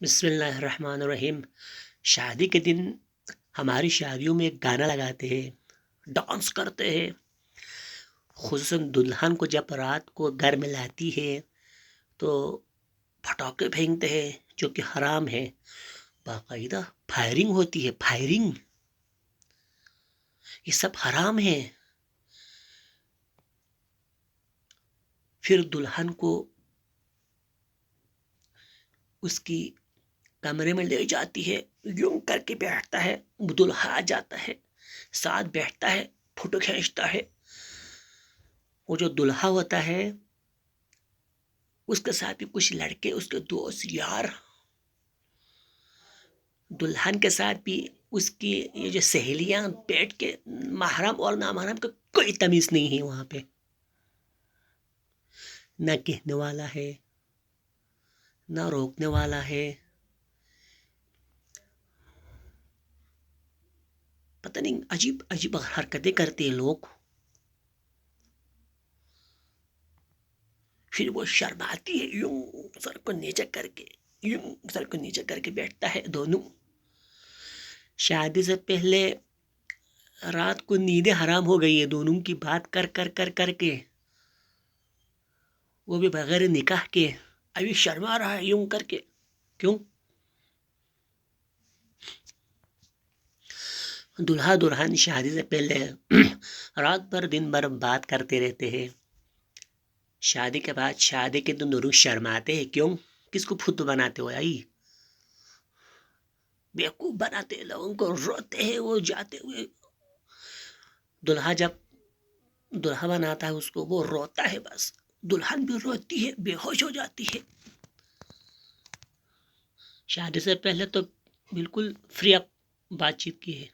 بسم اللہ الرحمن الرحیم۔ شادی کے دن ہماری شادیوں میں ایک گانا لگاتے ہیں، ڈانس کرتے ہیں، خصوصاً دلہن کو جب رات کو گھر میں لاتی ہے تو پٹاخے پھینکتے ہیں جو کہ حرام ہے، باقاعدہ فائرنگ ہوتی ہے، فائرنگ، یہ سب حرام ہے۔ پھر دلہن کو اس کی کمرے میں لے جاتی ہے، یوں کر کے بیٹھتا ہے، دلہا آ جاتا ہے، ساتھ بیٹھتا ہے، فوٹو کھینچتا ہے۔ وہ جو دلہا ہوتا ہے اس کے ساتھ بھی کچھ لڑکے، اس کے دوست یار، دلہن کے ساتھ بھی اس کی یہ جو سہیلیاں بیٹھ کے، محرم اور نامحرم کا کوئی تمیز نہیں ہے وہاں پہ، نہ کہنے والا ہے نہ روکنے والا ہے۔ پتہ نہیں عجیب عجیب حرکتیں کرتے ہیں لوگ۔ پھر وہ شرماتی ہے، یوں سر کو نیچے کر کے، یوں سر کو نیچے کر کے بیٹھتا ہے دونوں۔ شادی سے پہلے رات کو نیندیں حرام ہو گئی ہے دونوں کی، بات کر کر کر کر کے، وہ بھی بغیر نکاح کے، ابھی شرما رہا ہے یوں کر کے، کیوں؟ دلہا دلہن شادی سے پہلے رات بھر دن بھر بات کرتے رہتے ہیں، شادی کے بعد شادی کے دن دونوں شرماتے ہیں، کیوں؟ کس کو پھت بناتے ہو آئی؟ بیوقوف بناتے ہیں لوگوں کو، روتے ہیں وہ جاتے ہوئے۔ دلہا جب دلہا بناتا ہے اس کو، وہ روتا ہے، بس دلہن بھی روتی ہے، بے ہوش ہو جاتی ہے۔ شادی سے پہلے تو بالکل فری اپ بات چیت کی ہے۔